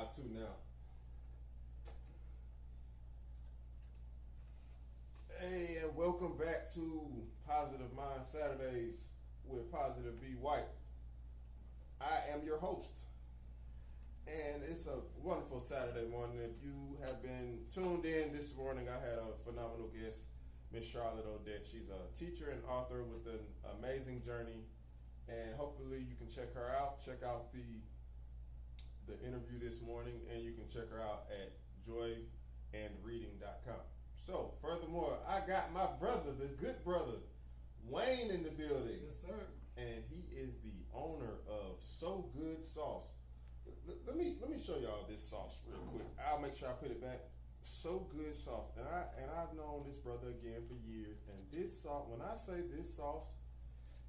live too now. Hey, and welcome back to Positive Mind Saturdays with Positive B. White. I am your host, and it's a wonderful Saturday morning. If you have been tuned in this morning, I had a phenomenal guest, Miss Charlotte Odette. She's a teacher and author with an amazing journey, and hopefully you can check her out. Check out the interview this morning, and you can check her out at joyandreading.com. So, furthermore, I got my brother, the good brother, Wayne, in the building. Yes, sir. And he is the owner of So Good Sauce. Let me show y'all this sauce real quick. I'll make sure I put it back. So Good Sauce, and I've known this brother again for years. And this sauce, when I say this sauce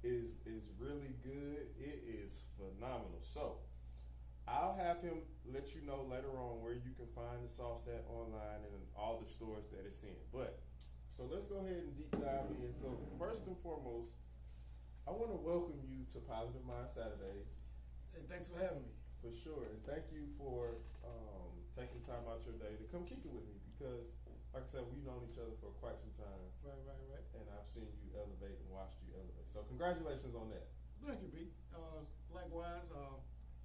is really good, it is phenomenal. So I'll have him let you know later on where you can find the sauce at online and in all the stores that it's in. But so let's go ahead and deep dive in. So first and foremost, I want to welcome you to Positive Mind Saturdays. Hey, thanks for having me. For sure, and thank you for taking time out your day to come kick it with me, because, like I said, we've known each other for quite some time. Right. And I've seen you elevate and watched you elevate. So congratulations on that. Thank you, B. Likewise,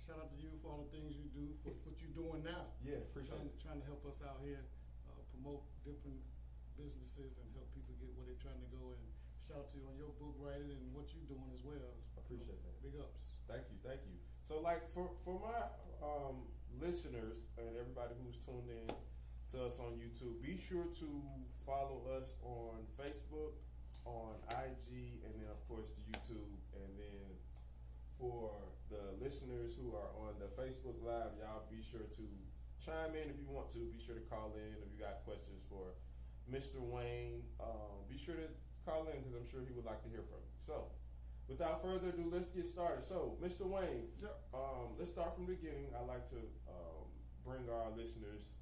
shout out to you for all the things you do, for what you're doing now. Yeah, appreciate it. Trying to help us out here, promote different businesses and help people get where they're trying to go. And shout out to you on your book writing and what you're doing as well. Appreciate that. Big ups. Thank you. So, like, for my listeners and everybody who's tuned in to us on YouTube, be sure to follow us on Facebook, on IG, and then, of course, the YouTube. And then for the listeners who are on the Facebook Live, y'all be sure to chime in if you want to. Be sure to call in if you got questions for Mr. Wayne. Be sure to call in, because I'm sure he would like to hear from you. So, without further ado, let's get started. So, Mr. Wayne, let's start from the beginning. I like to bring our listeners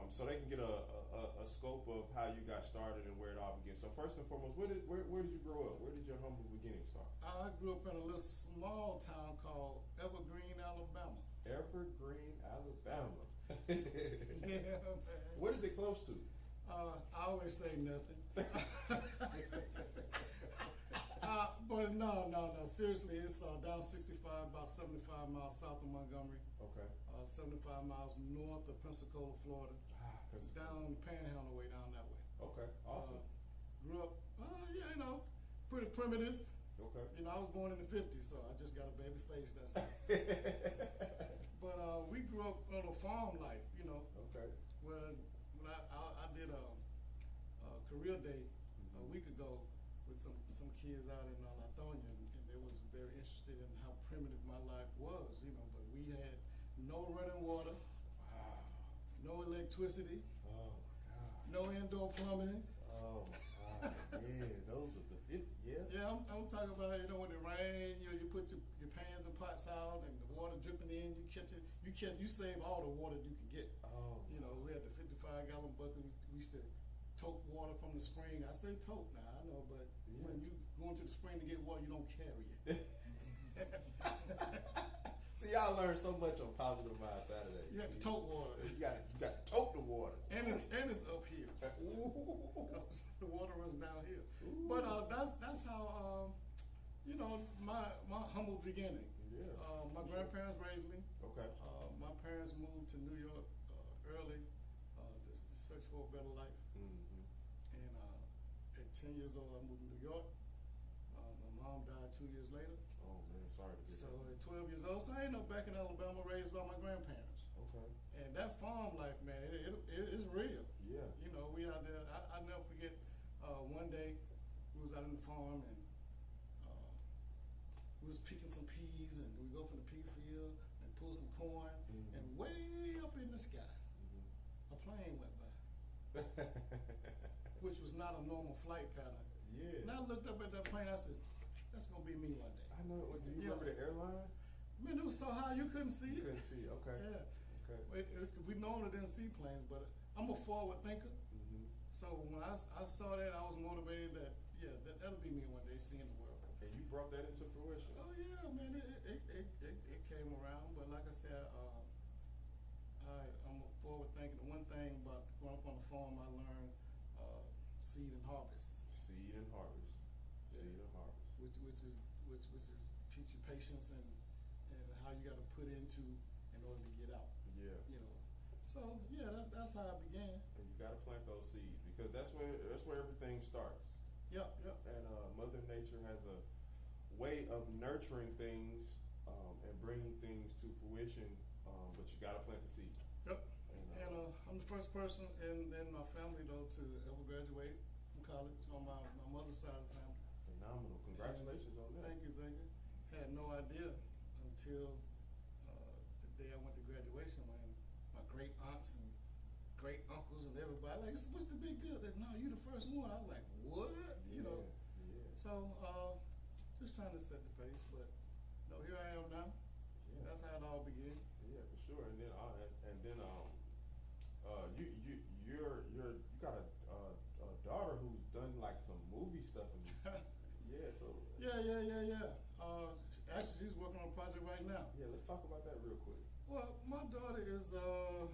so they can get a scope of how you got started and where it all began. So, first and foremost, where did you grow up? Where did your humble beginning start? I grew up in a little small town called Evergreen, Alabama. Evergreen, Alabama. Yeah, man. What is it close to? I always say nothing. But no. Seriously, it's down 65, about 75 miles south of Montgomery. Okay. 75 miles north of Pensacola, Florida. Down Panhandle way, down that way. Okay, awesome. Grew up, pretty primitive. Okay. I was born in the 50s, so I just got a baby face, that's it. But we grew up on a farm life, Okay. When I did a career day a week ago with some kids out in Lithonia, and they was very interested in how primitive my life was, but we had no running water, Wow. no electricity, Oh my God. no indoor plumbing. Oh my God. Yeah, those were the 50s, yeah? Yeah, I'm talking about, when it rain, you put your pans and pots out and the water dripping in, you catch it, you save all the water you can get. Oh. We had the 55-gallon bucket. We used to tote water from the spring. I say tote now, I know, but when you go into the spring to get water, you don't carry it. See, y'all learned so much on Positive Mind Saturday. You have to tote water. You got to tote the water. And it's uphill. Because the water runs downhill. Ooh. But that's how my humble beginning. Yeah. My grandparents raised me. Okay. My parents moved to New York early to search for a better life. Mm-hmm. And at 10 years old, I moved to New York. My mom died 2 years later. Oh man, sorry to hear So that. at 12 years old, so I ended up back in Alabama, raised by my grandparents. Okay. And that farm life, man, it is real. Yeah. We out there. I never forget. One day, we was out in the farm and we was picking some peas, and we go from the pea field and pull some corn, Mm-hmm. and way up in the sky, Mm-hmm. a plane went by, which was not a normal flight pattern. Yeah. And I looked up at that plane. I said, "That's gonna be me one day." I know. Do you remember the airline? Man, it was so high you couldn't see You it. couldn't see. Okay. Yeah. Okay. We normally didn't see planes, but I'm a forward thinker. Mm-hmm. So when I saw that, I was motivated that that'll be me one day, seeing the world. And you brought that into fruition. Oh yeah, man, it came around. But like I said, I'm forward thinking. The one thing about growing up on the farm, I learned seed and harvest. Seed and harvest. Yeah. Seed and harvest. Which is teach you patience and how you got to put into in order to get out. Yeah. You know. So yeah, that's how I began. And you got to plant those seeds because that's where everything starts. Yep. And Mother Nature has a way of nurturing things and bringing things to fruition, but you got to plant the seed. Yep. And I'm the first person in my family though to ever graduate from college on my mother's side of the family. Phenomenal. Congratulations on that. Thank you. Had no idea until the day I went to graduation when my great aunts and great uncles and everybody like, what's the big deal? That no, you the first one. I was like, what? Yeah, You know. Yeah. So just trying to set the pace, but no, here I am now. Yeah. That's how it all began. Yeah, for sure. And then you got a daughter who's done like some movie stuff and yeah. So Yeah. Actually, she's working on a project right now. yeah, let's talk about that real quick. Well, my daughter is a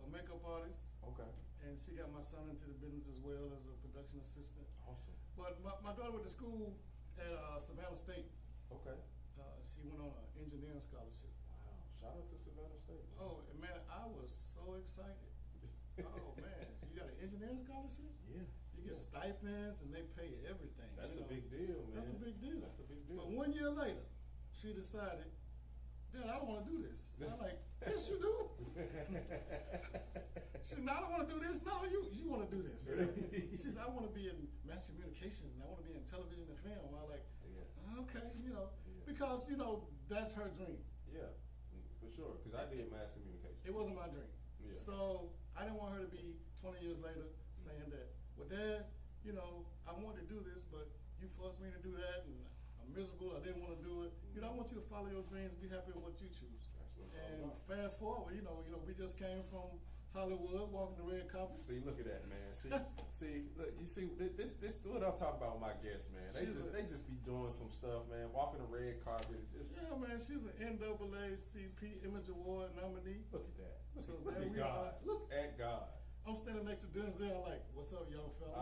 makeup artist, Okay. and she got my son into the business as well as a production assistant. Awesome. But my daughter went to school at Savannah State. Okay. She went on an engineering scholarship. Wow. Shout out to Savannah State. Oh, and man, I was so excited. Oh man, you got an engineering scholarship? Yeah. You get stipends and they pay everything. That's you a know. big deal, man. That's a big deal. That's a big deal. But 1 year later, she decided, Dad, I don't want to do this. I'm like, yes, you do. She said, no, I don't want to do this. No, you want to do this. She said, I want to be in mass communications and I want to be in television and film. I'm like, Yeah. okay, Yeah. because, that's her dream. Yeah, for sure. Because I did mass communication. It wasn't my dream. Yeah. So I didn't want her to be 20 years later saying that, well, Dad, I wanted to do this, but you forced me to do that, and I'm miserable. I didn't want to do it. I want you to follow your dreams, be happy with what you choose. That's what it's all And about. fast forward, we just came from Hollywood, walking the red carpet. See, look at that, man. Look, you see, this is what I'm talking about with my guests, man. They just be doing some stuff, man. Walking the red carpet, just Yeah, man, she's an NAACP Image Award nominee. look at that. So Look there at we God. are. Look at God. I'm standing next to Denzel, like, "What's up, young fella?"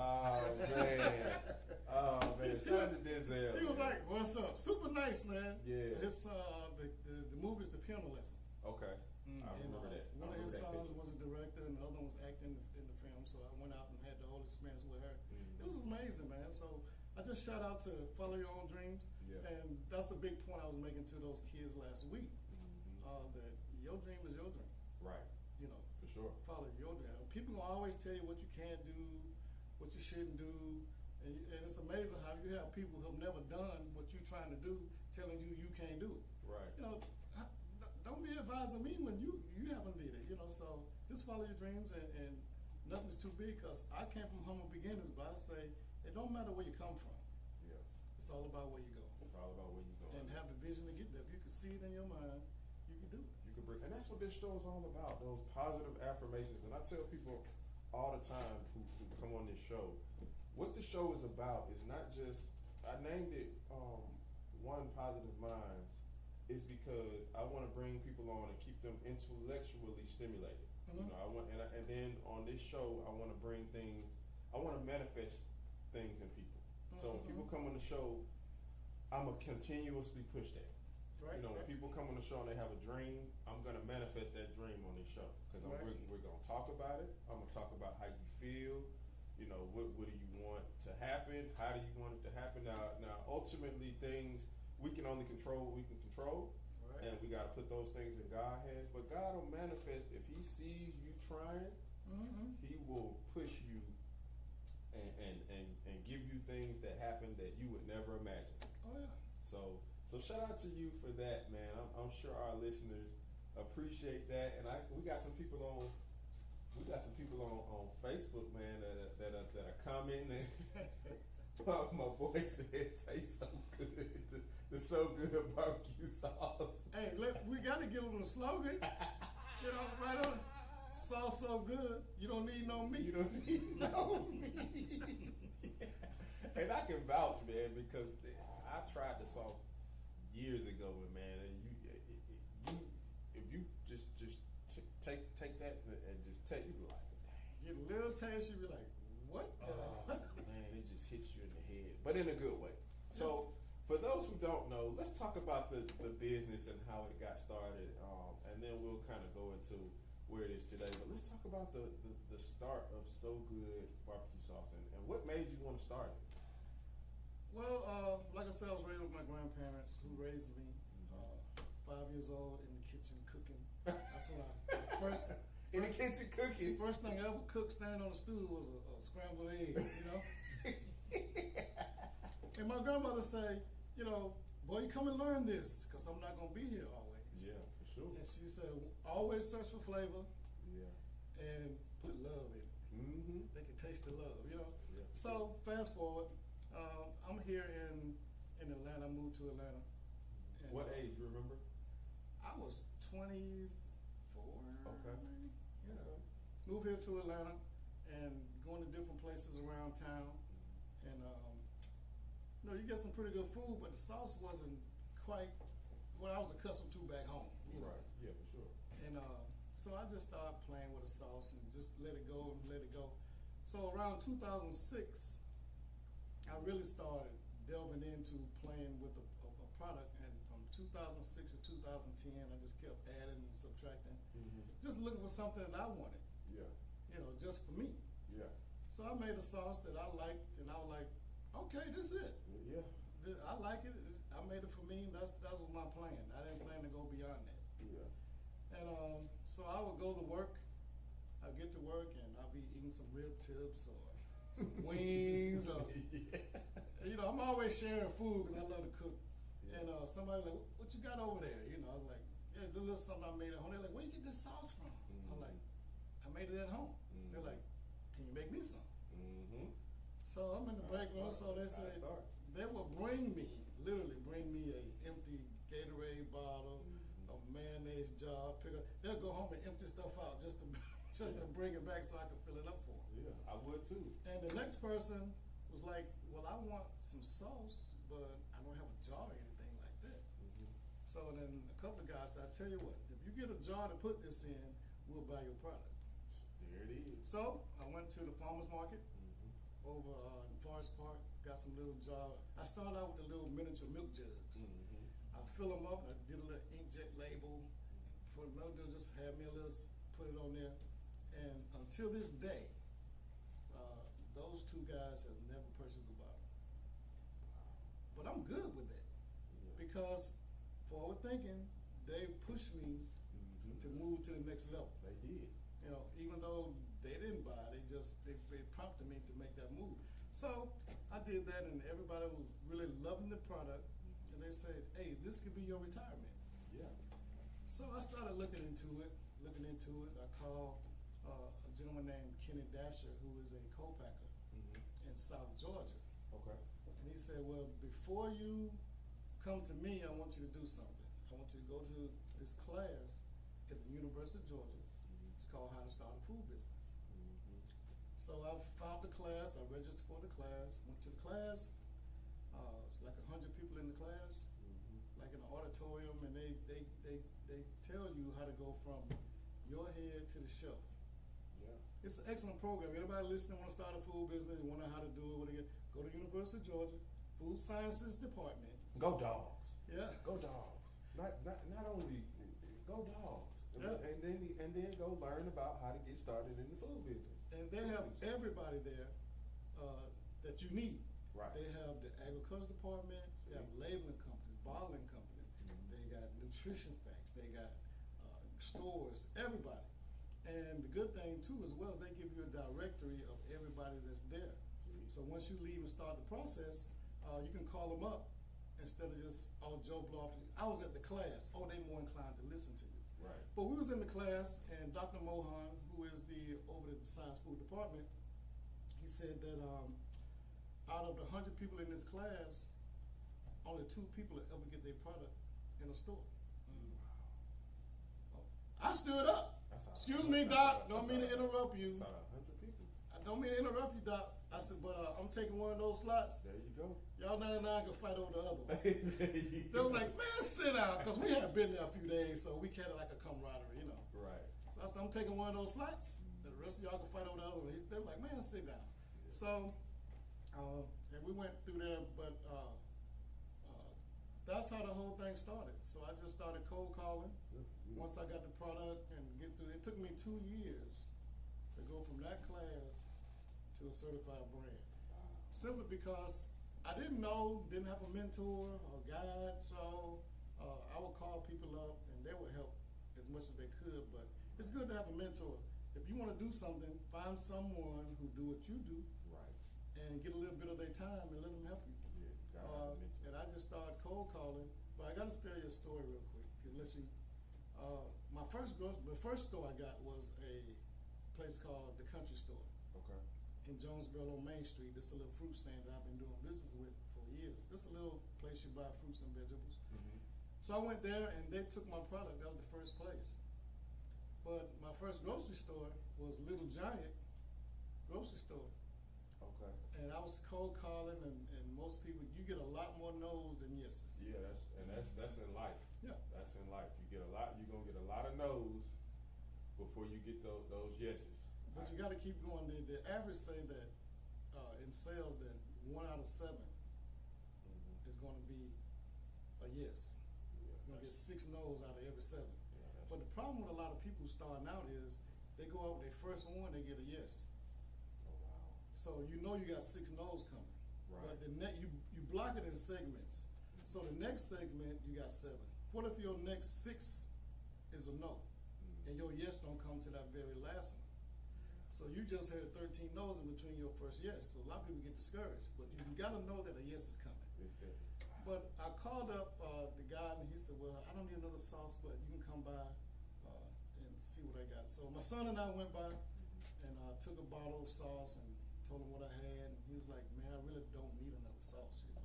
Oh man. Shout out to Denzel. He was man. like, "What's up?" Super nice, man. Yeah. His the movie's The Piano Lesson. Okay. Mm. I remember that. One of I remember his that sons picture. was a director, and the other one was acting in the film. So I went out and had the whole experience with her. Mhm. It was amazing, man. So I just shout out to follow your own dreams, Yeah. and that's a big point I was making to those kids last week. Mhm. That your dream is your dream. Right. For sure. Follow your dream. People gonna always tell you what you can't do, what you shouldn't do, and it's amazing how you have people who have never done what you're trying to do telling you can't do it. Right. Don't be advising me when you haven't did it. So just follow your dreams, and nothing's too big. Cause I came from humble beginnings, but I say it don't matter where you come from. Yeah. It's all about where you go. It's all about where you're going. And have the vision to get there. If you can see it in your mind, you can do it. You can bring, and that's what this show is all about, those positive affirmations. And I tell people all the time who come on this show, what the show is about is not just, I named it One Positive Minds, is because I want to bring people on and keep them intellectually stimulated. Mhm. And then on this show, I want to bring things, I want to manifest things in people. So when people come on the show, I'm going to continuously push that. Right. When people come on the show and they have a dream, I'm gonna manifest that dream on this show because Right. we're gonna talk about it. I'm gonna talk about how you feel. What do you want to happen? How do you want it to happen? Now, ultimately, things we can only control what we can control, Right. and we gotta put those things in God's hands. But God will manifest if He sees you trying. Mm-hmm. He will push you and give you things that happen that you would never imagine. Oh yeah. So shout out to you for that, man. I'm sure our listeners appreciate that, and we got some people on Facebook, man, that are commenting. My boy said, "Tastes so good. The so good barbecue sauce." Hey, we got to give them a slogan. Right on. Sauce so good, you don't need no meat. You don't need no meat. And I can vouch, man, because I tried the sauce years ago, man. And if you just take that and just take you like, dang. Get a little taste, you be like, what the Man, it just hits you in the head, but in a good way. So, for those who don't know, let's talk about the business and how it got started, and then we'll kind of go into where it is today. But let's talk about the start of So Good barbecue sauce and what made you want to start it. Well, like I said, I was raised with my grandparents who raised me. 5 years old in the kitchen cooking. That's what I first in the kitchen cooking. First thing I ever cooked standing on the stool was a scrambled egg. You know. And my grandmother say, you know, boy, you come and learn this because I'm not gonna be here always. Yeah, for sure. And she said, always search for flavor. Yeah. And put love in it. Mm-hmm. They can taste the love, you know. Yeah. So fast forward, I'm here in Atlanta. I moved to Atlanta. And, What age, you remember? I was 24. Okay. Maybe. Yeah. Okay. Moved here to Atlanta and going to different places around town. And you get some pretty good food, but the sauce wasn't quite what I was accustomed to back home. You know? Right. Yeah, for sure. And so I just started playing with the sauce and just let it go and let it go. So around 2006, I really started delving into playing with a product, and from 2006 to 2010, I just kept adding and subtracting, just looking for something that I wanted. Yeah. You know, just for me. Yeah. So I made a sauce that I liked, and I was like, okay, this is it. Yeah. I like it. I made it for me. And that was my plan. I didn't plan to go beyond that. Yeah. And so I would go to work. I'd get to work, and I'd be eating some rib tips or some wings. Or, you know, I'm always sharing food because I love to cook. Yeah. And somebody like, what you got over there? You know, I was like, yeah, this is something I made at home. They're like, where you get this sauce from? I'm like, I made it at home. They're like, can you make me some? So I'm in the break room, so they say they will literally bring me a empty Gatorade bottle, a mayonnaise jar, they'll go home and empty stuff out just to bring it back so I can fill it up for them. Yeah, I would too. And the next person was like, well, I want some sauce, but I don't have a jar or anything like that. So then a couple of guys said, I tell you what, if you get a jar to put this in, we'll buy your product. There it is. So I went to the farmer's market over in Forest Park, got some little jar. I started out with the little miniature milk jugs. I fill them up, I did a little inkjet label, put milk jug, just had me a little, put it on there. And until this day, those two guys have never purchased a bottle. But I'm good with that because forward thinking, they pushed me to move to the next level. They did. You know, even though they didn't buy, they prompted me to make that move. So I did that, and everybody was really loving the product, and they said, hey, this could be your retirement. Yeah. So I started looking into it. I called a gentleman named Kenny Dasher, who is a co-packer in South Georgia. Okay. And he said, well, before you come to me, I want you to do something. I want you to go to this class at the University of Georgia. It's called How to Start a Food Business. So I found the class, I registered for the class, went to the class. It's like 100 people in the class, like in an auditorium, and they tell you how to go from your head to the shelf. Yeah. It's an excellent program. Anybody listening want to start a food business, want to know how to do it, go to University of Georgia, Food Sciences Department. Go Dogs. Yeah. Go Dogs. Not only go Dogs. Yeah. And then go learn about how to get started in the food business. And they have everybody there that you need. Right. They have the agriculture department, they have labeling companies, bottling companies, they got nutrition facts, they got stores, everybody. And the good thing too as well is they give you a directory of everybody that's there. So once you leave and start the process, you can call them up instead of just, Joe Blow. I was at the class, they more inclined to listen to you. Right. But we was in the class, and Dr. Mohan, who is over the science food department, he said that out of the 100 people in this class, only 2 people ever get their product in a store. I stood up. Excuse me, Doc. Don't mean to interrupt you. That's 100 people. I don't mean to interrupt you, Doc. I said, but I'm taking one of those slots. There you go. Y'all 99 can fight over the other one. They They were like, man, sit down, because we had been there a few days, so we had like a camaraderie, you know. Right. So So I said, I'm taking one of those slots. And the rest of y'all can fight over the other one. They were like, man, sit down. So, and we went through there, but that's how the whole thing started. So I just started cold calling. Once I got the product and get through, it took me 2 years to go from that class to a certified brand. Simply because I didn't know, didn't have a mentor or guide, so I would call people up and they would help as much as they could. But it's good to have a mentor. If you want to do something, find someone who do what you do, right, and get a little bit of their time and let them help you. Yeah, and I just started cold calling. But I got to tell you a story real quick. Unless you, the first store I got was a place called the Country Store. Okay. In Jonesboro on Main Street. This is a little fruit stand that I've been doing business with for years. This is a little place you buy fruits and vegetables. Mm-hmm. So I went there and they took my product. That was the first place. But my first grocery store was Little Giant Grocery Store. Okay. And I was cold calling, and most people, you get a lot more no's than yeses. Yeah, that's in life. Yeah, that's in life. You're gonna get a lot of no's before you get those yeses. But you got to keep going. The average say that in sales that 1 out of 7 is going to be a yes. Yeah, you're gonna get 6 no's out of every 7. But the problem with a lot of people starting out is they go out with their first one, they get a yes. Oh, wow. So you know you got 6 no's coming. Right. But you block it in segments. Mm-hmm. So the next segment, you got 7. What if your next 6 is a no? Mm-hmm. And your yes don't come to that very last one? So you just heard 13 no's in between your first yes. So a lot of people get discouraged. But you got to know that a yes is coming. But I called up the guy and he said, well, I don't need another sauce, but you can come by and see what I got. So my son and I went by and took a bottle of sauce and told him what I had. And he was like, man, I really don't need another sauce, you know.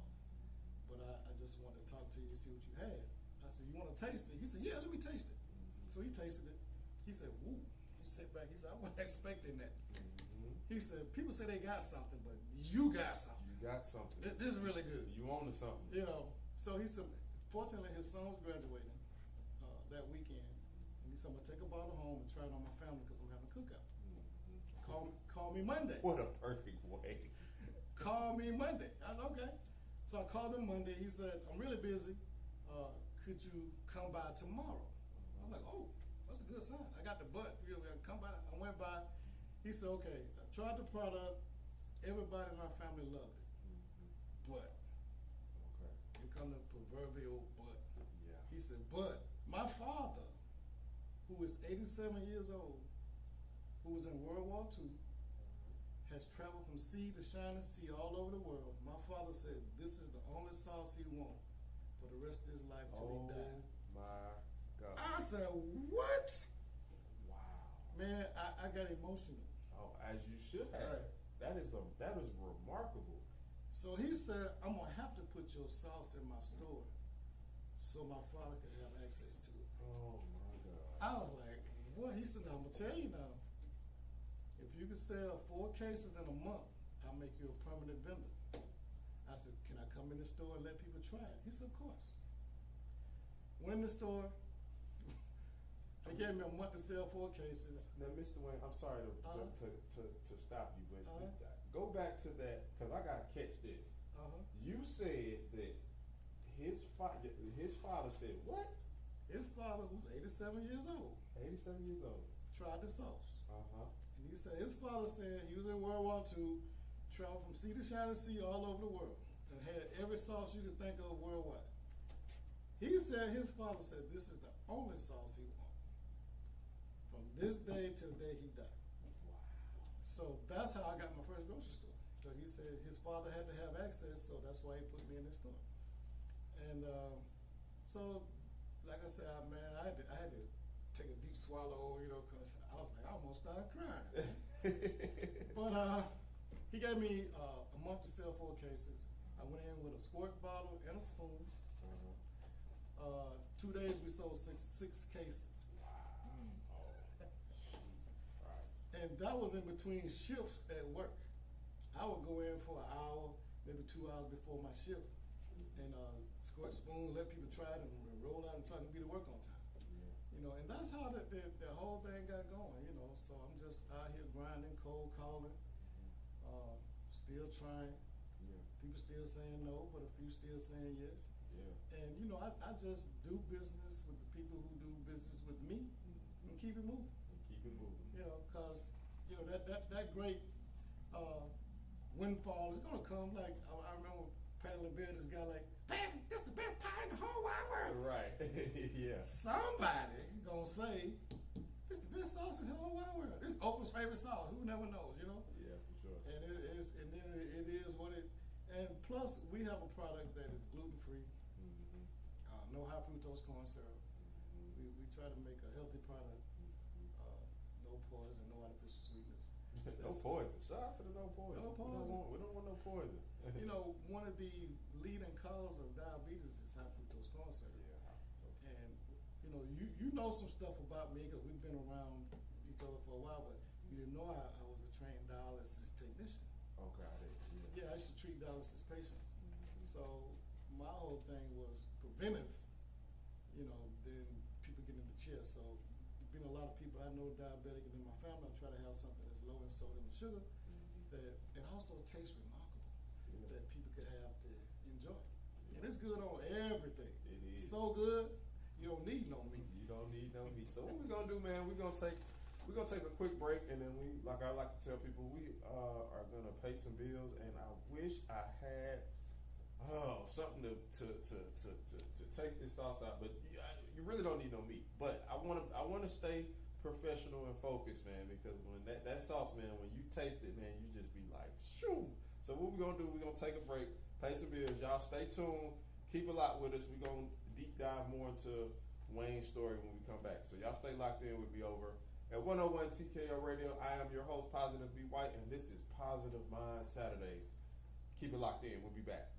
But I just wanted to talk to you and see what you had. I said, you want to taste it? He said, yeah, let me taste it. So he tasted it. He said, woo. He sat back. He said, I wasn't expecting that. He said, people say they got something, but you got something. Got something. This is really good. You own something. You know. So he said, fortunately, his son was graduating that weekend, and he said, I'm gonna take a bottle home and try it on my family because I'm having a cookout. Mm-hmm. Call me Monday. What a perfect way. Call me Monday. I said, okay. So I called him Monday. He said, I'm really busy. Could you come by tomorrow? I'm like, oh, that's a good sign. I got the butt. Come by. I went by. He said, okay. I tried the product. Everybody in our family loved it. But, okay, here come the proverbial but. Yeah. He said, but my father, who is 87 years old, who was in World War II, has traveled from sea to shining sea all over the world. My father said this is the only sauce he wants for the rest of his life till he died. Oh my God. I said, what? Wow. Man, I got emotional. Oh, as you should have. Right. That is remarkable. So he said, I'm going to have to put your sauce in my store so my father could have access to it. Oh, my God. I was like, what? He said, now, I'm going to tell you now, if you can sell 4 cases in a month, I'll make you a permanent vendor. I said, can I come in the store and let people try it? He said, of course. Went in the store. They gave me a month to sell 4 cases. Now, Mr. Wayne, I'm sorry to stop you, but go back to that, because I got to catch this. You said that his father said what? His father, who's 87 years old. 87 years old. Tried the sauce. And he said his father said he was in World War II, traveled from sea to shining sea all over the world, and had every sauce you could think of worldwide. He said his father said this is the only sauce he wants. From this day to the day he died. Wow. So that's how I got my first grocery store. So he said his father had to have access, so that's why he put me in this store. And so, like I said, man, I had to take a deep swallow, you know, because I was like, I almost started crying. But he gave me a month to sell 4 cases. I went in with a squirt bottle and a spoon. 2 days we sold six cases. Wow. Oh, Jesus Christ. And that was in between shifts at work. I would go in for an hour, maybe 2 hours before my shift, and squirt spoon, let people try it, and roll out and try to be to work on time. And that's how the whole thing got going. So I'm just out here grinding, cold calling, still trying. Yeah. People still saying no, but a few still saying yes. Yeah. And I just do business with the people who do business with me, and keep it moving. And keep it moving. Because that great windfall is gonna come. Like I remember Patty LaBelle, this guy like, "Baby, this the best pie in the whole wide world." Right. Yeah. Somebody gonna say, "This the best sauce in the whole wide world." This Oprah's favorite sauce. Who never knows. Yeah, for sure. And it is what it. And plus, we have a product that is gluten free, no high fructose corn syrup. We try to make a healthy product, no poison, no artificial sweetness. No poison. Shout out to the no poison. No poison. We don't want no poison. One of the leading causes of diabetes is high fructose corn syrup. Yeah, high fructose. And you know some stuff about me because we've been around each other for a while, but you didn't know I was a trained dialysis technician. Okay, I did. Yeah, I used to treat dialysis patients. So my whole thing was preventive. Then people get in the chair. So being a lot of people I know diabetic, and in my family, I try to have something that's low in sodium and sugar that it also tastes remarkable that people could have to enjoy. And it's good on everything. It is so good. You don't need no meat. You don't need no meat. So what we're gonna do, man? We're gonna take a quick break, and then like I like to tell people, we are gonna pay some bills. And I wish I had something to taste this sauce out, but you really don't need no meat. But I want to stay professional and focused, man, because when that sauce, man, when you taste it, man, you just be like, shoo. So what we're gonna do? We're gonna take a break, pay some bills. Y'all stay tuned. Keep a lot with us. We're gonna deep dive more into Wayne's story when we come back. So y'all stay locked in. We'll be over at 101 TKO Radio. I am your host, Positive B. White, and this is Positive Mind Saturdays. Keep it locked in. We'll be back.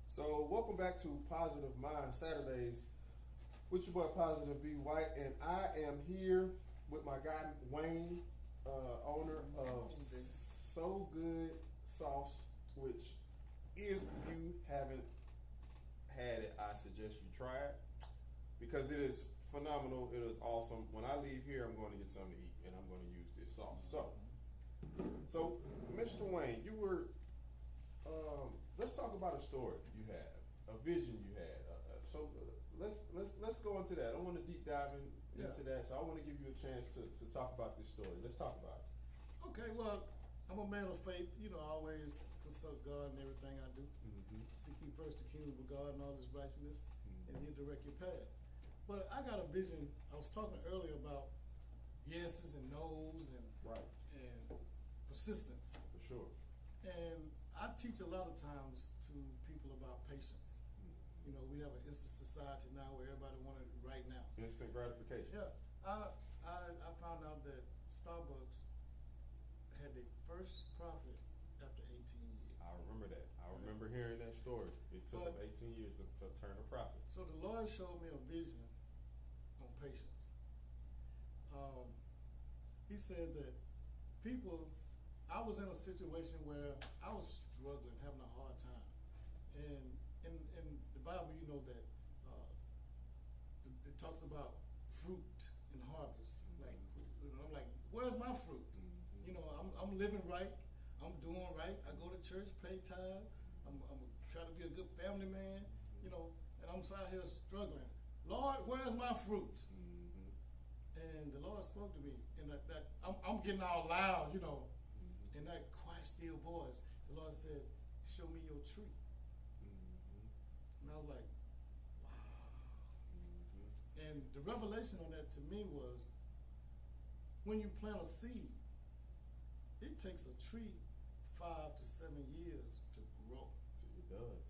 So, welcome back to Positive Mind Saturdays with your boy Positive B White, and I am here with my guy Wayne, owner of So Good Sauce, which if you haven't had it, I suggest you try it because it is phenomenal. It is awesome. When I leave here, I'm going to get something to eat, and I'm going to use this sauce. So, Mr. Wayne, you were. Let's talk about a story you had, a vision you had. Let's go into that. I want to deep dive into that. So I want to give you a chance to talk about this story. Let's talk about it. Okay, well, I'm a man of faith. You know, I always consult God in everything I do. Mm-hmm. Seek ye first the kingdom of God and all his righteousness, Mm-hmm. and he'll direct your path. But I got a vision. I was talking earlier about yeses and nos and Right. and persistence. For sure. And I teach a lot of times to people about patience. You know, we have an instant society now where everybody wants it right now. Instant gratification. Yeah, I found out that Starbucks had their first profit after 18 years. I remember that. I remember hearing that story. It took them 18 years to turn a profit. So the Lord showed me a vision on patience. He said that I was in a situation where I was struggling, having a hard time. And in the Bible, you know that it talks about fruit and harvest. Like, I'm like, where's my fruit? Mm-hmm. You know, I'm living right. I'm doing right. I go to church, pay tithe. I'm trying to be a good family man. You know, and I'm out here struggling. Lord, where's my fruit? Mm-hmm. And the Lord spoke to me, and that I'm getting all loud, you know. In that quiet, still voice, the Lord said, "Show me your tree." Mm-hmm. And I was like, "Wow." Mm-hmm. And the revelation on that to me was, when you plant a seed, it takes a tree 5 to 7 years to grow. It does.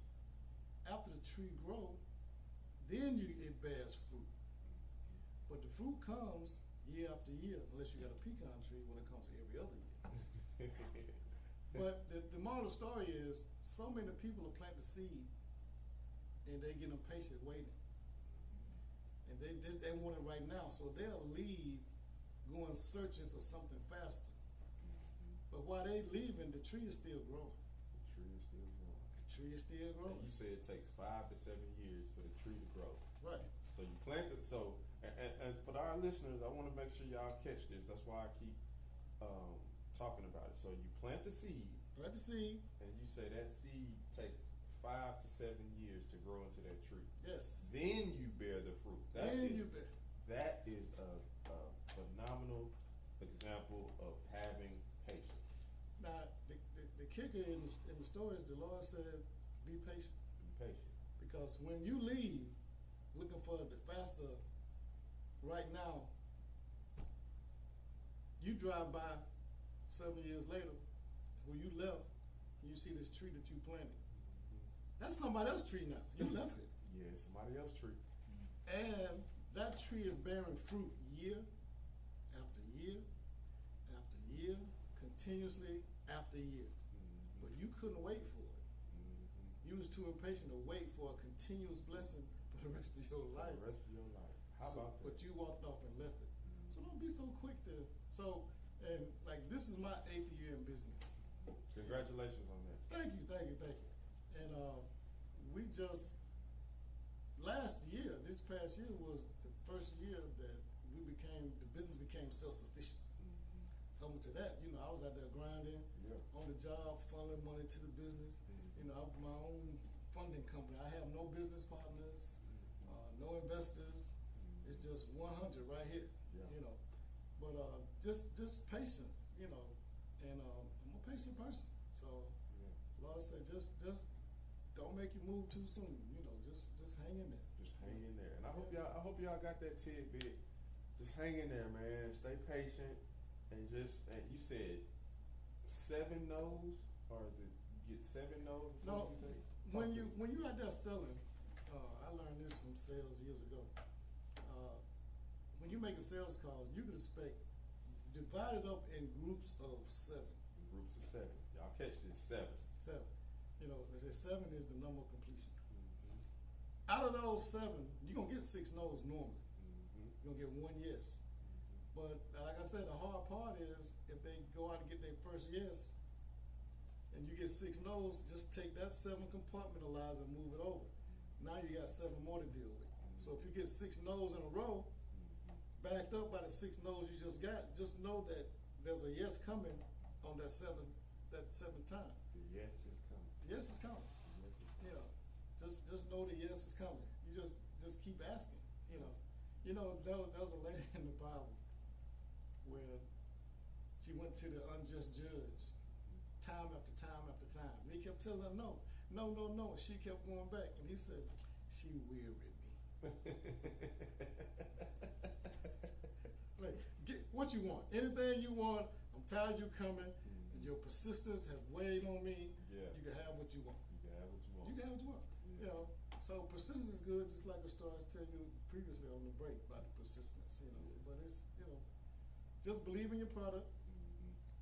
After the tree grow, then it bears fruit. But the fruit comes year after year, unless you got a pecan tree when it comes every other year. But the moral of the story is, so many people will plant the seed and they get impatient waiting. And they want it right now, so they'll leave going searching for something faster. But while they leaving, the tree is still growing. The tree is still growing. The tree is still growing. And you say it takes 5 to 7 years for the tree to grow. Right. So you plant it. So, and for our listeners, I want to make sure y'all catch this. That's why I keep talking about it. So you plant the seed. Plant the seed. And you say that seed takes 5 to 7 years to grow into that tree. Yes. Then you bear the fruit. That is a phenomenal example of having patience. Now, the kicker in the story is the Lord said, be patient. Be patient. Because when you leave looking for the faster right now, you drive by 7 years later, where you left, and you see this tree that you planted. That's somebody else's tree now. You left it. Yeah, it's somebody else's tree. And that tree is bearing fruit year after year after year, continuously after year. Mm-hmm. But you couldn't wait for it. Mm-hmm. You was too impatient to wait for a continuous blessing for the rest of your life. For the rest of your life. How about that? But you walked off and left it. Mm-hmm. So don't be so quick to. And like, this is my 8th year in business. Congratulations on that. Thank you. And we just this past year was the first year that the business became self-sufficient. Mm-hmm. Coming to that, you know, I was out there grinding on the job, funneling money to the business. Mm-hmm. You know, I'm my own funding company. I have no business partners, no investors. Mm-hmm. It's just 100 right here. Yeah. You know, but just patience. You know, and I'm a patient person. So, Lord said, just don't make you move too soon. You know, just hang in there. Just hang in there. And I hope y'all got that tidbit. Just hang in there, man. Stay patient, and you said 7 no's, or is it you get 7 no's? No, when you out there selling, I learned this from sales years ago. When you make a sales call, you can expect divided up in groups of 7. In groups of 7. Y'all catch this, 7. 7. You know, they say 7 is the number of completion. Mm-hmm. Out of those 7, you're gonna get 6 no's normally. Mm-hmm. You're gonna get 1 yes. But like I said, the hard part is if they go out and get their first yes, and you get 6 no's, just take that 7 compartmentalize and move it over. Now you got 7 more to deal with. So if you get 6 no's in a row, backed up by the 6 no's you just got, just know that there's a yes coming on that seventh time. The yes is coming. The yes is coming. The yes is coming. You know, just know the yes is coming. You just keep asking. You know, there was a lady in the Bible where she went to the unjust judge time after time after time. And he kept telling her no. She kept going back, and he said, "She wearied me." Like, get what you want, anything you want. I'm tired of you coming, and your persistence have weighed on me. Yeah. You can have what you want. You can have what you want. You can have what you want. Yeah. You know, so persistence is good, just like the story I was telling you previously on the break about the persistence. You know, but it's just believe in your product,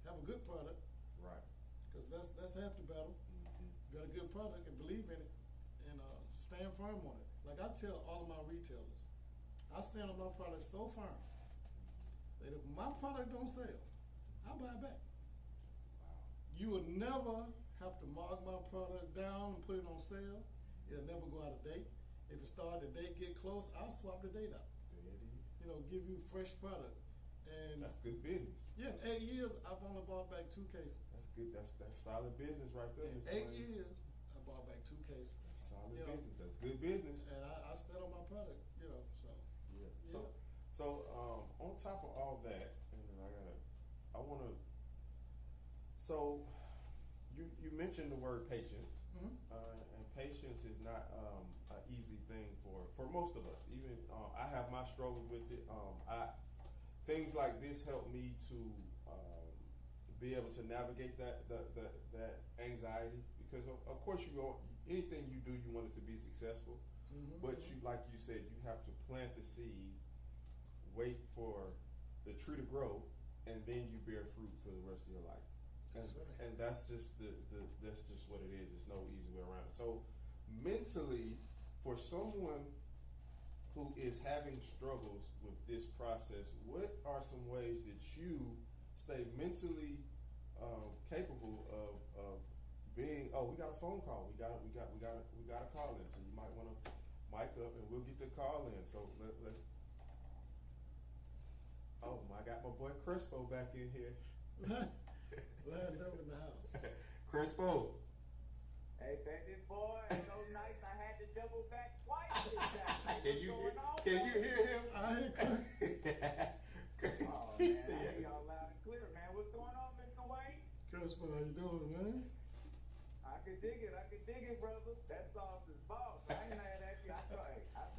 have a good product, Right. because that's half the battle. You got a good product and believe in it, and stand firm on it. Like I tell all of my retailers, I stand on my product so firm that if my product don't sell, I'll buy it back. Wow. You will never have to mark my product down and put it on sale. It'll never go out of date. If it start the date get close, I'll swap the date out. There it is. You know, give you fresh product. And That's good business. yeah, in 8 years, I've only bought back 2 cases. That's good. That's solid business right there. In Mr. 8 Wayne. years, I bought back 2 cases. That's solid You know, business. That's good business. and I stand on my product. You know, so Yeah. yeah. So on top of all that, and then I want to. So you mentioned the word patience, Mhm. and patience is not an easy thing for most of us. Even I have my struggles with it. Things like this help me to be able to navigate that anxiety, because of course anything you do, you want it to be successful. Mhm. But you, like you said, you have to plant the seed, wait for the tree to grow, and then you bear fruit for the rest of your life. That's right. And that's just that's just what it is. There's no easy way around it. So mentally, for someone who is having struggles with this process, what are some ways that you stay mentally capable of being? Oh, we got a phone call. We got a call in. So you might want to mic up, and we'll get the call in. So let's. Oh, I got my boy Crespo back in here. Lined up in the house. Crespo. Hey, baby boy, so nice I had to double back twice this time. Can you hear him? I hear Oh, He man, I said- hear y'all loud and clear, man. What's going on, Mr. Wayne? Crespo, how you doing, man? I can dig it, brother. That sauce is boss. I ain't mad at you. I tell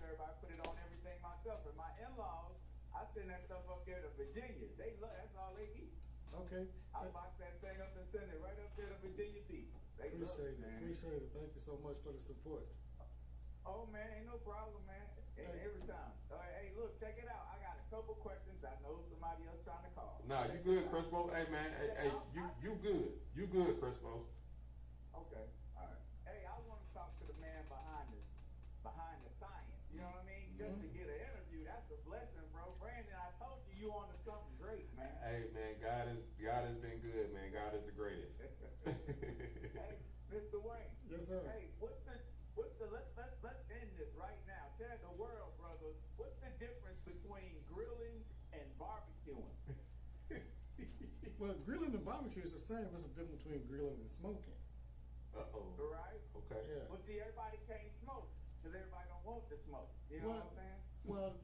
everybody put it on everything myself. And my in-laws, I send that stuff up there to Virginia. They love, that's all they eat. Okay. I box that thing up and send it right up there to Virginia Beach. They Appreciate love it. man. Appreciate it. Thank you so much for the support. Oh man, ain't no problem, man. Every time. Hey, look, check it out. I got a couple questions. I know somebody else trying to call. Nah, you good, Crespo? Hey man, hey, you good? You good, Crespo? Okay, all right. Hey, I want to talk to the man behind the science. You know what I mean? Just to get an interview, that's a blessing, bro. Brandon, I told you on to something great, man. Hey man, God has been good, man. God is the greatest. Hey, Mr. Wayne. Yes, sir. Hey, what's the let's end this right now. Tell the world, brother, what's the difference between grilling and barbecuing? Well, grilling and barbecue is the same. What's the difference between grilling and smoking? Uh-oh. Right? Okay. Yeah. Well, see, everybody can't smoke because everybody don't want to smoke. You know what I'm saying? Well,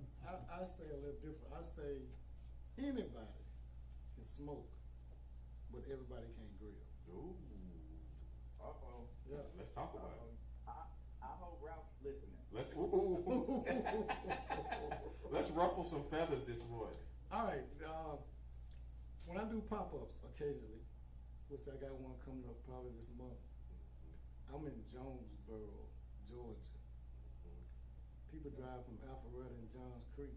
I say a little different. I say anybody can smoke, but everybody can't grill. Ooh. Uh-oh. Yeah. Let's talk about it. I hope Ralph's listening. Let's ruffle some feathers this morning. All right. When I do pop-ups occasionally, which I got one coming up probably this month, I'm in Jonesboro, Georgia. People drive from Alpharetta and Johns Creek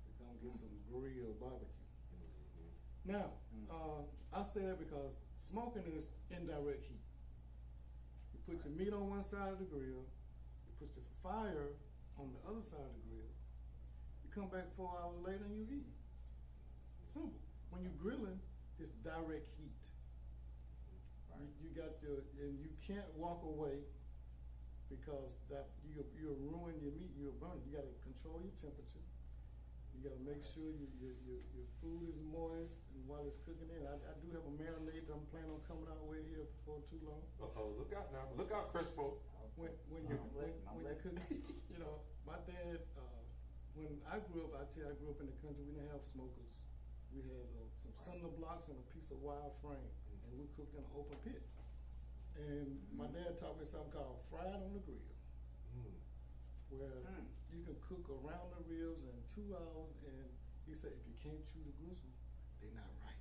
to come get some grill barbecue. Now, I say that because smoking is indirect heat. put your meat on one side of the grill, you put your fire on the other side of the grill, you come back 4 hours later and you eat. Simple. When you're grilling, it's direct heat. Right. You got and you can't walk away because that you'll ruin your meat, you'll burn it. You got to control your temperature. You got to make sure your food is moist and while it's cooking in. I do have a marinade that I'm planning on coming out with here before too long. Look out now. Look out, Crespo. When you're cooking, you know, my dad, when I grew up, I grew up in the country, we didn't have smokers. We had some cinder blocks and a piece of wire frame, and we cooked in an open pit. And my dad taught me something called fried on the grill, where you can cook around the ribs in 2 hours, and he said if you can't chew the gristle, they're not right.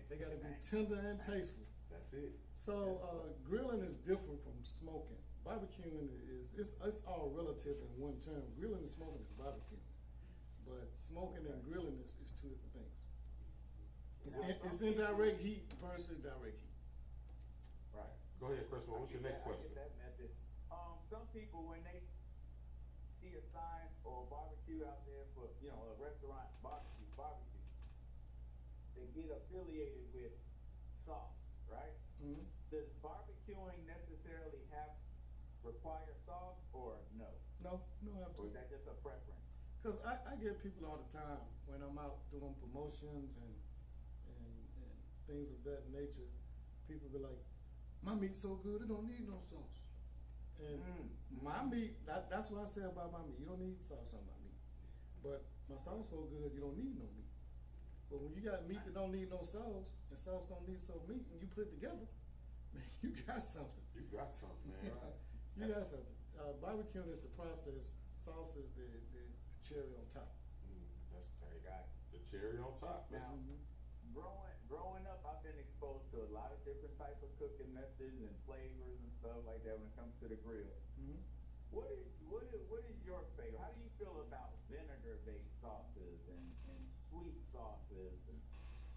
They got to be tender and tasteful. That's it. So grilling is different from smoking. Barbecuing it's all relative in one term. Grilling and smoking is barbecuing, but smoking and grilling is two different things. It's indirect heat versus direct heat. Right. Go ahead, Crespo. What's your next question? I get that method. Some people, when they see a sign or a barbecue out there for, a restaurant barbecue, they get affiliated with sauce, right? Mm-hmm. Does barbecuing necessarily require sauce or no? No, have Or to. is that just a preference? Because I get people all the time when I'm out doing promotions and things of that nature. People be like, my meat's so good, it don't need no sauce. And my meat, that's what I say about my meat. You don't need sauce on my meat. But my sauce so good, you don't need no meat. But when you got meat that don't need no sauce, and sauce don't need so meat, and you put it together, man, you got something. You got something, man. You got something. Barbecuing is the process. Sauce is the cherry on top. That's the cherry on top. Now, growing up, I've been exposed to a lot of different types of cooking methods and flavors and stuff like that when it comes to the grill. Mm-hmm. What is your favorite? How do you feel about vinegar-based sauces and sweet sauces and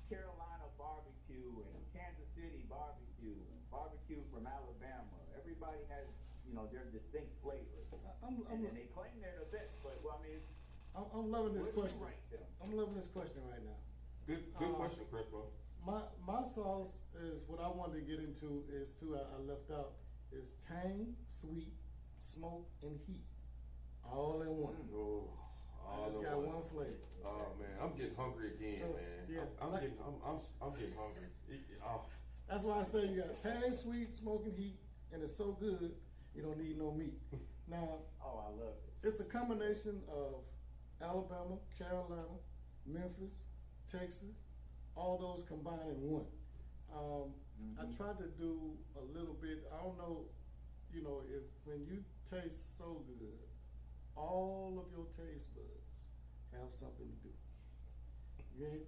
Carolina barbecue and Kansas City barbecue and barbecue from Alabama? Everybody has, their distinct flavors. And they claim they're the best, but I'm loving this where do question. you rank them? I'm loving this question right now. Good question, Crespo. My sauce is what I wanted to get into is I left out is tang, sweet, smoke, and heat, all in one. Oh, I just got one flavor. Oh man, I'm getting hungry again, So, man. yeah, I'm getting hungry. That's why I say you got tang, sweet, smoke, and heat, and it's so good you don't need no meat. Now, I love it. it's a combination of Alabama, Carolina, Memphis, Texas, all those combined in one. I tried to do a little bit. I don't know, if when you taste so good, all of your taste buds have something to do.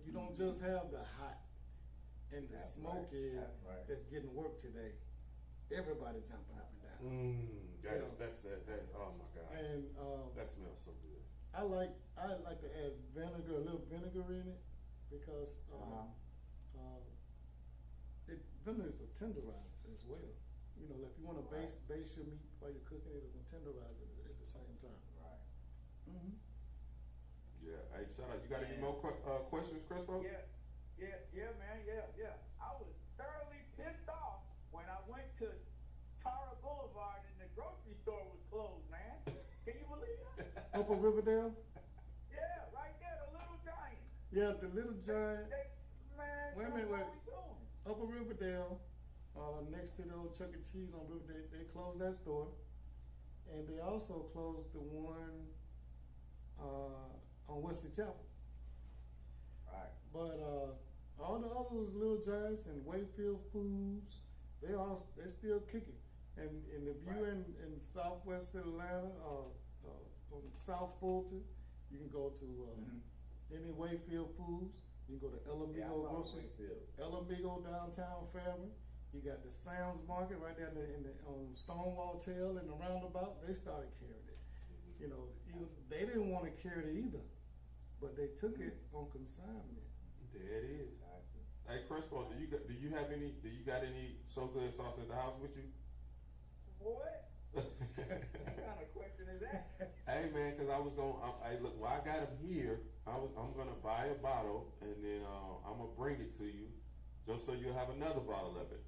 You don't just have the hot and the smoky that's getting work today. Everybody jumping up and down. That's oh my God. And that smells so good. I like to add vinegar, a little vinegar in it, because vinegar is a tenderizer as well. If you want to base your meat while you're cooking it, will tenderize it at the same time. Right. Mm-hmm. Yeah. Hey, shout out. You got any more questions, Crespo? Yeah, man. Yeah. I was thoroughly pissed off when I went to Tara Boulevard and the grocery store was closed, man. Can you believe that? Upper Riverdale? Yeah, right there, the Little Giant. Yeah, the Little Giant. Man, Wait a minute, what we doing? Upper Riverdale, next to the old Chuck E. Cheese on Riverdale, they closed that store. And they also closed the one on Wesley Chapel. Right. But all the others, Little Giants and Wayfield Foods, they're still kicking. And if you're in Southwest Atlanta or South Fulton, you can go to any Wayfield Foods. You can go to El Amigo Grocery, El Amigo downtown Fairmont. You got the Sam's Market right there on Stonewall Tail in the roundabout. They started carrying it. Even they didn't want to carry it either, but they took it on consignment. There it is. Hey Crespo, do you got any so good sauce at the house with you? say, man, because I was going. Hey, look, while I got him here, I'm gonna buy a bottle and then I'm gonna bring it to you, just so you'll have another bottle of it.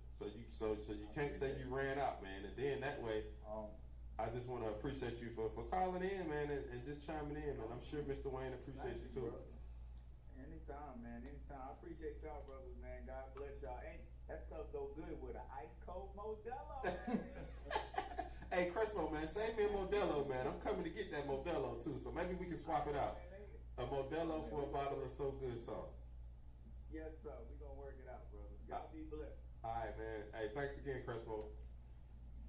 So you can't say you ran out, man. And then that way, I just want to appreciate you for calling in, man, and just chiming in, man. I'm sure Mr. Wayne appreciates you too. Brother. Anytime, man. Anytime. I appreciate y'all, brothers, man. God bless y'all. Ain't that stuff go good with an ice cold Modelo, man. Hey, Crespo, man, save me a Modelo, man. I'm coming to get that Modelo too, so maybe we can swap it out. A Modelo for a bottle of So Good sauce. Yes, sir. We gonna work it out, brother. Y'all be blessed. All right, man. Hey, thanks again, Crespo.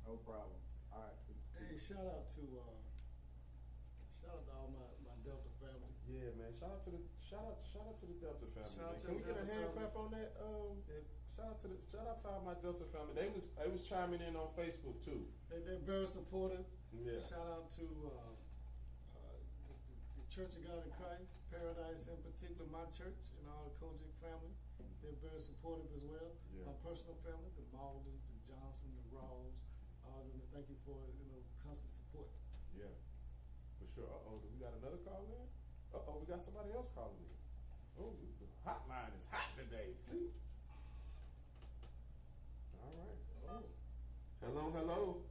No problem. All right. Hey, shout out to all my Delta family. Yeah, man. Shout out to the Delta family. Shout out Man. to Can we the get a Delta hand family. clap on that? Shout out to all my Delta family. They was chiming in on Facebook too. They're very supportive. Yeah. Shout out to the Church of God in Christ, Paradise in particular, my church, and all the Kojic family. They're very supportive as well. Yeah. My personal family, the Maldens, the Johnson, the Rawls, all of them. Thank you for constant support. Yeah, for sure. Do we got another call in? We got somebody else calling in. Oh, the hotline is hot today. See? All right. Oh. Hello.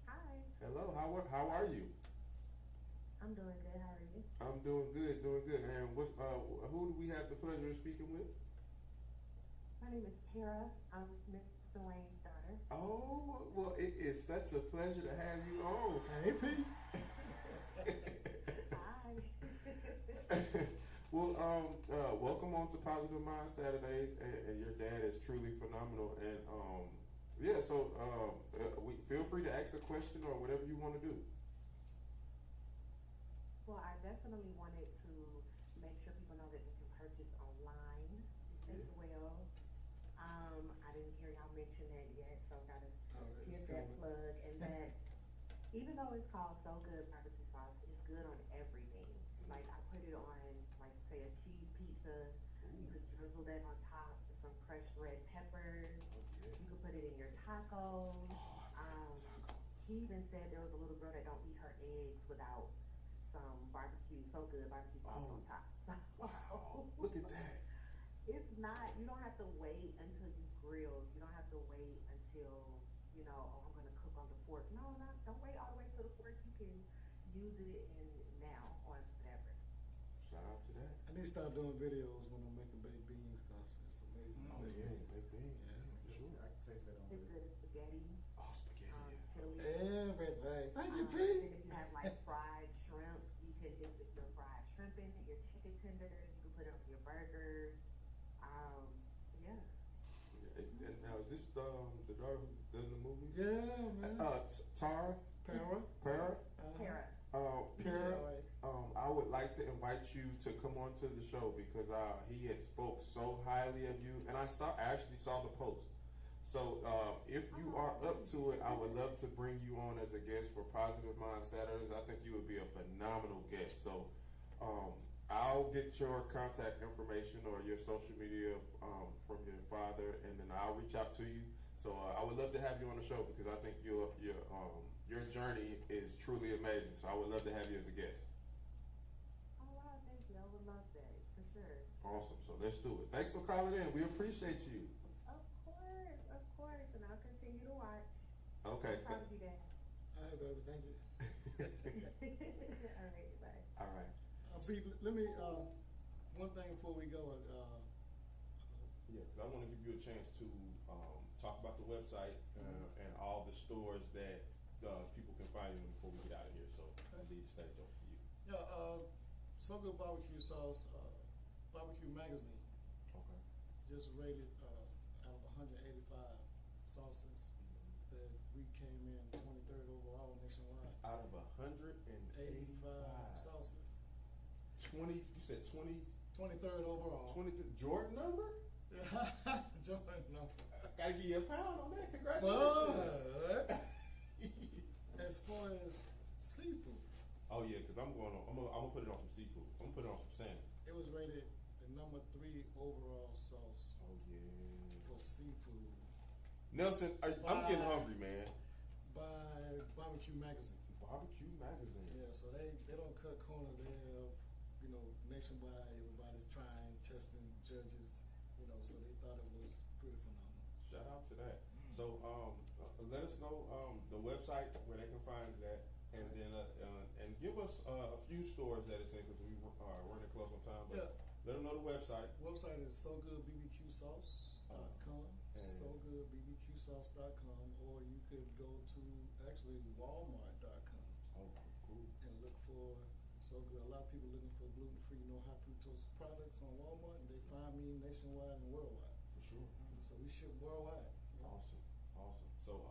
Hi, Hello. How are you? I'm doing good. How are you? I'm doing good. And who do we have the pleasure of speaking with? My name is Tara. I'm Mr. Wayne's daughter. Oh, well, it is such a pleasure to have you on. Hey, Pete. Hi. Well, welcome on to Positive Mind Saturdays, and your dad is truly phenomenal. And so we feel free to ask a question or whatever you want to do. Well, I definitely wanted to make sure people know that they can purchase online as well. I didn't hear y'all mention that yet, so I gotta give that plug. And that even though it's called So Good barbecue sauce, it's good on everything. Like I put it on, like say a cheese pizza. You could drizzle that on top with some crushed red peppers. You could put it in your tacos. He even said there was a little girl that don't eat her eggs without some barbecue, So Good barbecue sauce on top. Wow, look at that. It's not, you don't have to wait until you grill. You don't have to wait until, I'm gonna cook on the fork. No, don't wait all the way to the fork. You can use it now on whatever. Shout out to that. I need to start doing videos when I'm making baked beans because it's amazing. Oh yeah, baked beans. Yeah, for sure. I can face that on It's good as spaghetti, Oh, spaghetti. chili. everything. Thank you, And Pete. if you have like fried shrimp, you can dip your fried shrimp in it, your chicken tenders, you can put it on your burgers. Yeah. Now is this the daughter who does the movie? Yeah, man. Tara. Para. Tara. Para. I would like to invite you to come on to the show because he has spoke so highly of you, and I actually saw the post. So if you are up to it, I would love to bring you on as a guest for Positive Mind Saturdays. I think you would be a phenomenal guest. So I'll get your contact information or your social media from your father, and then I'll reach out to you. So I would love to have you on the show because I think your journey is truly amazing. So I would love to have you as a guest. Oh wow, thank you. I would love that for sure. Awesome. So let's do it. Thanks for calling in. We appreciate you. Of course, and I'll continue to watch. Okay. Proud of you, Dad. All right, baby. Thank you. All right, bye. All right. Pete, let me, one thing before we go, Yeah, because I want to give you a chance to talk about the website and all the stores that people can find you before we get out of here. So I'll leave the stage open for you. So Good Barbecue Sauce, Barbecue Magazine, Okay. just rated out of 185 sauces that we came in 23rd overall nationwide. Out of 185 sauces. 20, you said 20, 23rd overall. 20, Jordan number? Jordan, no. Gotta give you a pound on that. Congratulations. But as far as seafood, Oh yeah, because I'm gonna put it on some seafood. I'm gonna put it on some salmon. it was rated the number 3 overall sauce Oh yeah. for seafood Nelson, I'm getting hungry, man. by Barbecue Magazine. Barbecue Magazine. Yeah, so they don't cut corners. They have, nationwide, everybody's trying, testing, judges, so they thought it was pretty phenomenal. Shout out to that. So let us know the website where they can find that, and then and give us a few stores that it's in because we are running close on time. But Yeah. let them know the website. Website is sogoodbbqsauce.com, sogoodbbqsauce.com, or you could go to actually walmart.com Oh, cool. and look for So Good. A lot of people looking for gluten-free, no high fructose products on Walmart, and they find me nationwide and worldwide. For sure. So we ship worldwide. Awesome. So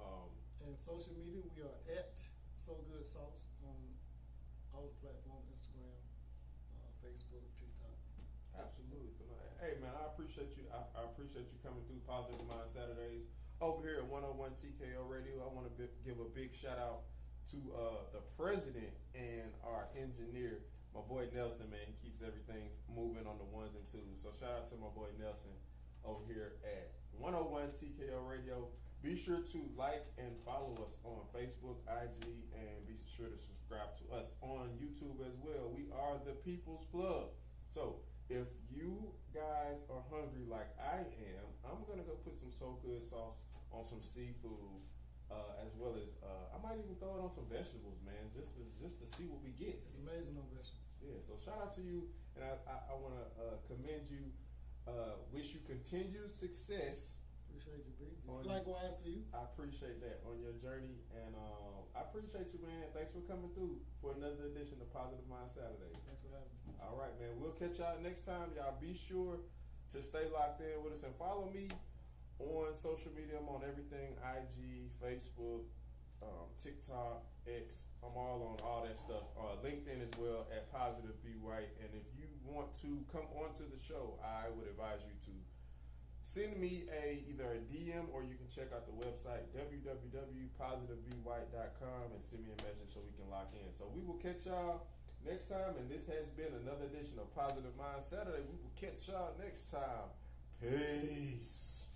And social media, we are at So Good Sauce on all the platforms, Instagram, Facebook, TikTok. absolutely. Hey man, I appreciate you. I appreciate you coming through Positive Mind Saturdays over here at 101 TKO Radio. I want to give a big shout out to the president and our engineer, my boy Nelson. Man, he keeps everything moving on the ones and twos. So shout out to my boy Nelson over here at 101 TKO Radio. Be sure to like and follow us on Facebook, IG, and be sure to subscribe to us on YouTube as well. We are the People's Plug. So if you guys are hungry like I am, I'm gonna go put some So Good sauce on some seafood, as well as I might even throw it on some vegetables, man, just to see what we get. It's amazing on vegetables. Yeah. So shout out to you, and I want to commend you. Wish you continued success. Appreciate you, B. Likewise to you. I appreciate that on your journey, and I appreciate you, man. Thanks for coming through for another edition of Positive Mind Saturday. Thanks for having me. All right, man. We'll catch y'all next time. Y'all be sure to stay locked in with us and follow me on social media. I'm on everything: IG, Facebook, TikTok, X. I'm all on all that stuff. LinkedIn as well at Positive Be White. And if you want to come onto the show, I would advise you to send me either a DM, or you can check out the website www.positivebewhite.com and send me a message so we can lock in. So we will catch y'all next time, and this has been another edition of Positive Mind Saturday. We will catch y'all next time. Peace.